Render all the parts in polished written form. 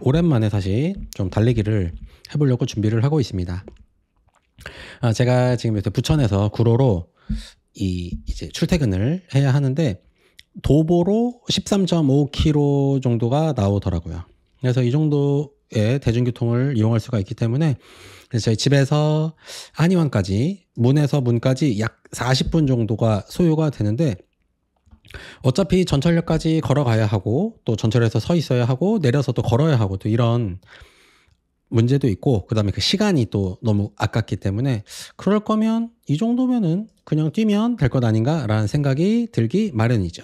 오랜만에 다시 좀 달리기를 해보려고 준비를 하고 있습니다. 제가 지금 요새 부천에서 구로로 이제 출퇴근을 해야 하는데 도보로 13.5km 정도가 나오더라고요. 그래서 이 정도의 대중교통을 이용할 수가 있기 때문에 그래서 저희 집에서 한의원까지 문에서 문까지 약 40분 정도가 소요가 되는데 어차피 전철역까지 걸어가야 하고 또 전철에서 서 있어야 하고 내려서 또 걸어야 하고 또 이런 문제도 있고 그다음에 그 시간이 또 너무 아깝기 때문에 그럴 거면 이 정도면은 그냥 뛰면 될 것 아닌가라는 생각이 들기 마련이죠.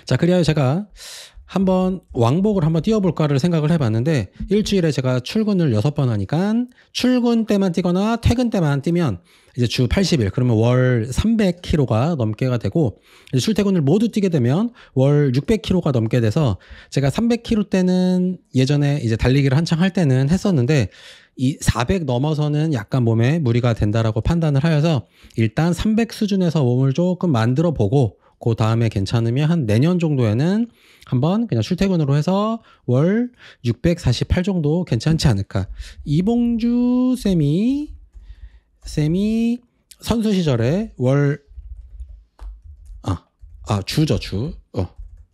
자, 그래야 제가 한번 왕복을 한번 뛰어볼까를 생각을 해봤는데 일주일에 제가 출근을 6번 하니까 출근 때만 뛰거나 퇴근 때만 뛰면 이제 주 80일 그러면 월 300km가 넘게가 되고 출퇴근을 모두 뛰게 되면 월 600km가 넘게 돼서 제가 300km 때는 예전에 이제 달리기를 한창 할 때는 했었는데 이 400 넘어서는 약간 몸에 무리가 된다라고 판단을 하여서 일단 300 수준에서 몸을 조금 만들어 보고 그 다음에 괜찮으면 한 내년 정도에는 한번 그냥 출퇴근으로 해서 월 648 정도 괜찮지 않을까. 이봉주 쌤이 선수 시절에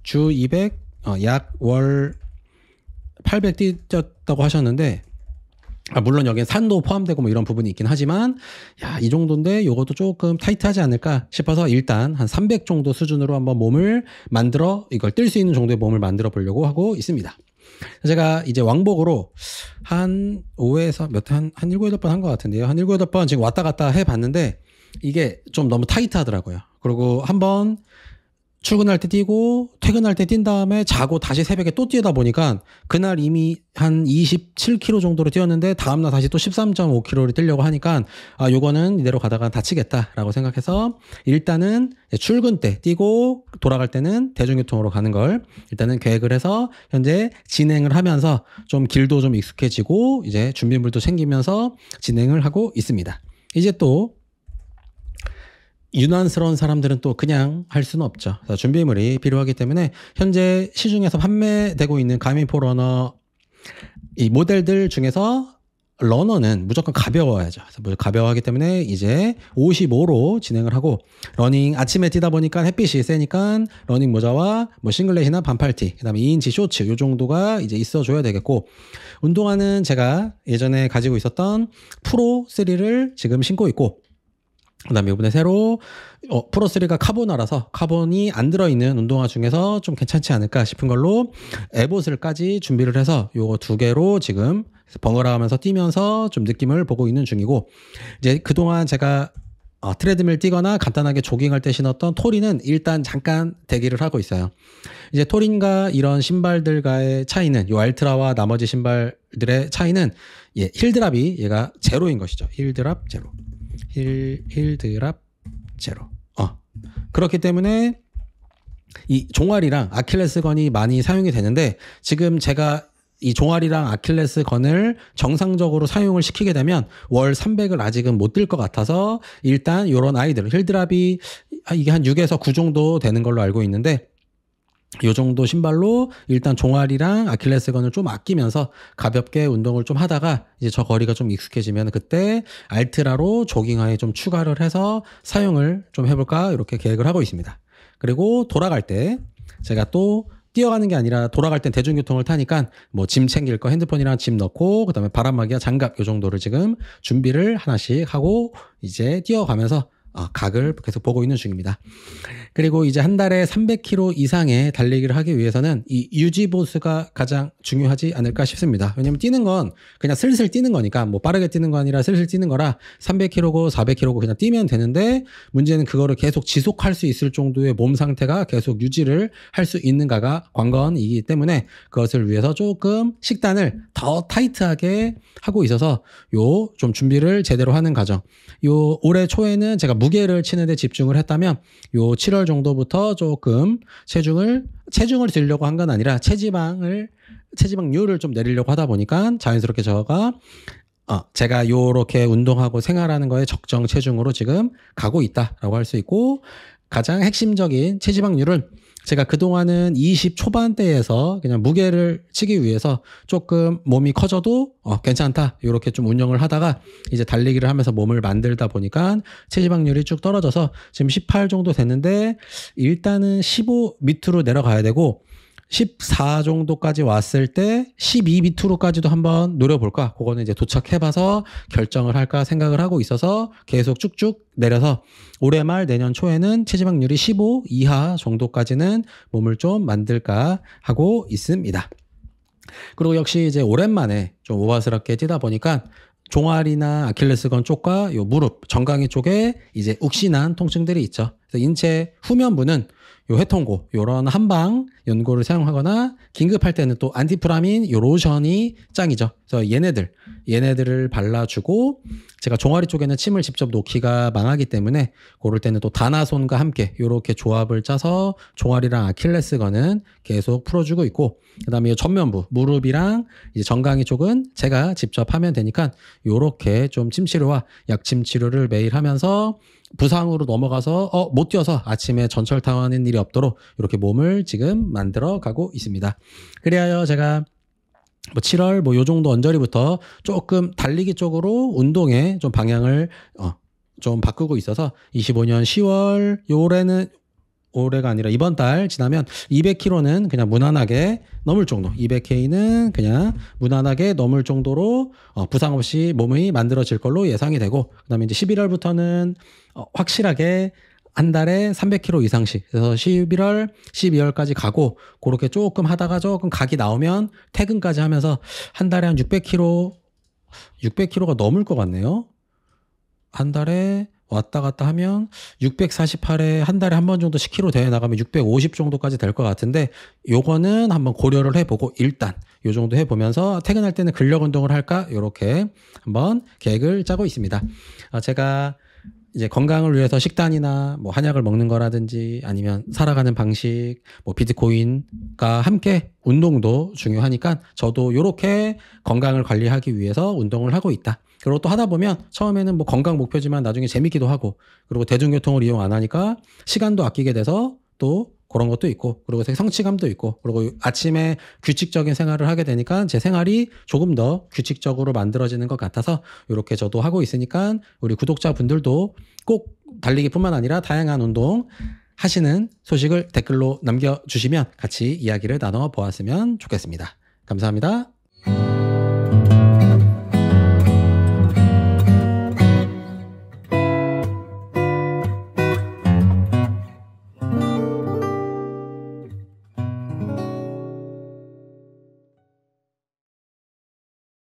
주 200, 약 월 800 뛰었다고 하셨는데 물론 여기엔 산도 포함되고 뭐 이런 부분이 있긴 하지만 이 정도인데 요것도 조금 타이트하지 않을까 싶어서 일단 한 300 정도 수준으로 한번 몸을 만들어 이걸 뛸 수 있는 정도의 몸을 만들어 보려고 하고 있습니다. 제가 이제 왕복으로 한 5회에서 한 7, 8번 한 것 같은데요. 한 7, 8번 지금 왔다 갔다 해봤는데 이게 좀 너무 타이트하더라고요. 그리고 한번 출근할 때 뛰고 퇴근할 때 뛴 다음에 자고 다시 새벽에 또 뛰다 보니까 그날 이미 한 27km 정도로 뛰었는데 다음날 다시 또 13.5km를 뛰려고 하니까 요거는 이대로 가다가 다치겠다라고 생각해서 일단은 출근 때 뛰고 돌아갈 때는 대중교통으로 가는 걸 일단은 계획을 해서 현재 진행을 하면서 좀 길도 좀 익숙해지고 이제 준비물도 챙기면서 진행을 하고 있습니다. 이제 또 유난스러운 사람들은 또 그냥 할 수는 없죠. 준비물이 필요하기 때문에 현재 시중에서 판매되고 있는 가미포 러너 이 모델들 중에서 러너는 무조건 가벼워야죠. 그래서 가벼워하기 때문에 이제 55로 진행을 하고 러닝 아침에 뛰다 보니까 햇빛이 세니까 러닝 모자와 뭐 싱글렛이나 반팔티 그다음에 2인치 쇼츠 요 정도가 이제 있어줘야 되겠고 운동화는 제가 예전에 가지고 있었던 프로 3를 지금 신고 있고 그다음에 이번에 새로 프로3가 카본화라서 카본이 안 들어있는 운동화 중에서 좀 괜찮지 않을까 싶은 걸로 에봇을까지 준비를 해서 요거 2개로 지금 번갈아 가면서 뛰면서 좀 느낌을 보고 있는 중이고 이제 그동안 제가 트레드밀 뛰거나 간단하게 조깅할 때 신었던 토린은 일단 잠깐 대기를 하고 있어요. 이제 토린과 이런 신발들과의 차이는 요 알트라와 나머지 신발들의 차이는 힐드랍이 얘가 제로인 것이죠. 힐드랍 제로. 힐드랍 제로. 그렇기 때문에 이 종아리랑 아킬레스건이 많이 사용이 되는데 지금 제가 이 종아리랑 아킬레스건을 정상적으로 사용을 시키게 되면 월 300을 아직은 못 뛸 것 같아서 일단 이런 아이들 힐드랍이 이게 한 6에서 9 정도 되는 걸로 알고 있는데 요 정도 신발로 일단 종아리랑 아킬레스건을 좀 아끼면서 가볍게 운동을 좀 하다가 이제 저 거리가 좀 익숙해지면 그때 알트라로 조깅화에 좀 추가를 해서 사용을 좀 해볼까 이렇게 계획을 하고 있습니다. 그리고 돌아갈 때 제가 또 뛰어가는 게 아니라 돌아갈 땐 대중교통을 타니까 뭐 짐 챙길 거 핸드폰이랑 짐 넣고 그다음에 바람막이와 장갑 요 정도를 지금 준비를 하나씩 하고 이제 뛰어가면서 각을 계속 보고 있는 중입니다. 그리고 이제 한 달에 300km 이상의 달리기를 하기 위해서는 이 유지 보수가 가장 중요하지 않을까 싶습니다. 왜냐면 뛰는 건 그냥 슬슬 뛰는 거니까 뭐 빠르게 뛰는 거 아니라 슬슬 뛰는 거라 300km고 400km고 그냥 뛰면 되는데 문제는 그거를 계속 지속할 수 있을 정도의 몸 상태가 계속 유지를 할 수 있는가가 관건이기 때문에 그것을 위해서 조금 식단을 더 타이트하게 하고 있어서 요 좀 준비를 제대로 하는 과정. 요 올해 초에는 제가 무게를 치는 데 집중을 했다면 요 7월 정도부터 조금 체중을 줄이려고 한 건 아니라 체지방률을 좀 내리려고 하다 보니까 자연스럽게 제가 요렇게 운동하고 생활하는 거에 적정 체중으로 지금 가고 있다라고 할 수 있고 가장 핵심적인 체지방률은 제가 그동안은 20 초반대에서 그냥 무게를 치기 위해서 조금 몸이 커져도 괜찮다 이렇게 좀 운영을 하다가 이제 달리기를 하면서 몸을 만들다 보니까 체지방률이 쭉 떨어져서 지금 18 정도 됐는데 일단은 15 밑으로 내려가야 되고 14 정도까지 왔을 때 12 밑으로까지도 한번 노려볼까? 그거는 이제 도착해봐서 결정을 할까 생각을 하고 있어서 계속 쭉쭉 내려서 올해 말 내년 초에는 체지방률이 15 이하 정도까지는 몸을 좀 만들까 하고 있습니다. 그리고 역시 이제 오랜만에 좀 오바스럽게 뛰다 보니까 종아리나 아킬레스건 쪽과 요 무릎, 정강이 쪽에 이제 욱신한 통증들이 있죠. 그래서 인체 후면부는 요 해통고, 요런 한방 연고를 사용하거나 긴급할 때는 또 안티프라민 요 로션이 짱이죠. 그래서 얘네들을 발라주고 제가 종아리 쪽에는 침을 직접 놓기가 망하기 때문에 그럴 때는 또 다나손과 함께 요렇게 조합을 짜서 종아리랑 아킬레스건은 계속 풀어주고 있고 그다음에 이 전면부 무릎이랑 이제 정강이 쪽은 제가 직접 하면 되니까 요렇게 좀 침치료와 약침 치료를 매일 하면서 부상으로 넘어가서 못 뛰어서 아침에 전철타하는 일이 없도록 이렇게 몸을 지금 만들어 가고 있습니다. 그리하여 제가 7월 요 정도 언저리부터 조금 달리기 쪽으로 운동에 좀 방향을 좀 바꾸고 있어서 25년 10월 올해가 아니라 이번 달 지나면 200km는 그냥 무난하게 넘을 정도 200K는 그냥 무난하게 넘을 정도로 부상 없이 몸이 만들어질 걸로 예상이 되고 그다음에 이제 11월부터는 확실하게 한 달에 300km 이상씩 그래서 11월, 12월까지 가고 그렇게 조금 하다가 조금 각이 나오면 퇴근까지 하면서 한 달에 한 600km가 넘을 것 같네요. 한 달에 왔다 갔다 하면 648에 한 달에 한 번 정도 10km 대회 나가면 650 정도까지 될 것 같은데 요거는 한번 고려를 해보고 일단 요 정도 해보면서 퇴근할 때는 근력 운동을 할까 이렇게 한번 계획을 짜고 있습니다. 제가 이제 건강을 위해서 식단이나 뭐 한약을 먹는 거라든지 아니면 살아가는 방식, 뭐 비트코인과 함께 운동도 중요하니까 저도 이렇게 건강을 관리하기 위해서 운동을 하고 있다. 그리고 또 하다 보면 처음에는 뭐 건강 목표지만 나중에 재밌기도 하고 그리고 대중교통을 이용 안 하니까 시간도 아끼게 돼서 또 그런 것도 있고 그리고 성취감도 있고 그리고 아침에 규칙적인 생활을 하게 되니까 제 생활이 조금 더 규칙적으로 만들어지는 것 같아서 이렇게 저도 하고 있으니까 우리 구독자분들도 꼭 달리기뿐만 아니라 다양한 운동 하시는 소식을 댓글로 남겨주시면 같이 이야기를 나눠 보았으면 좋겠습니다. 감사합니다.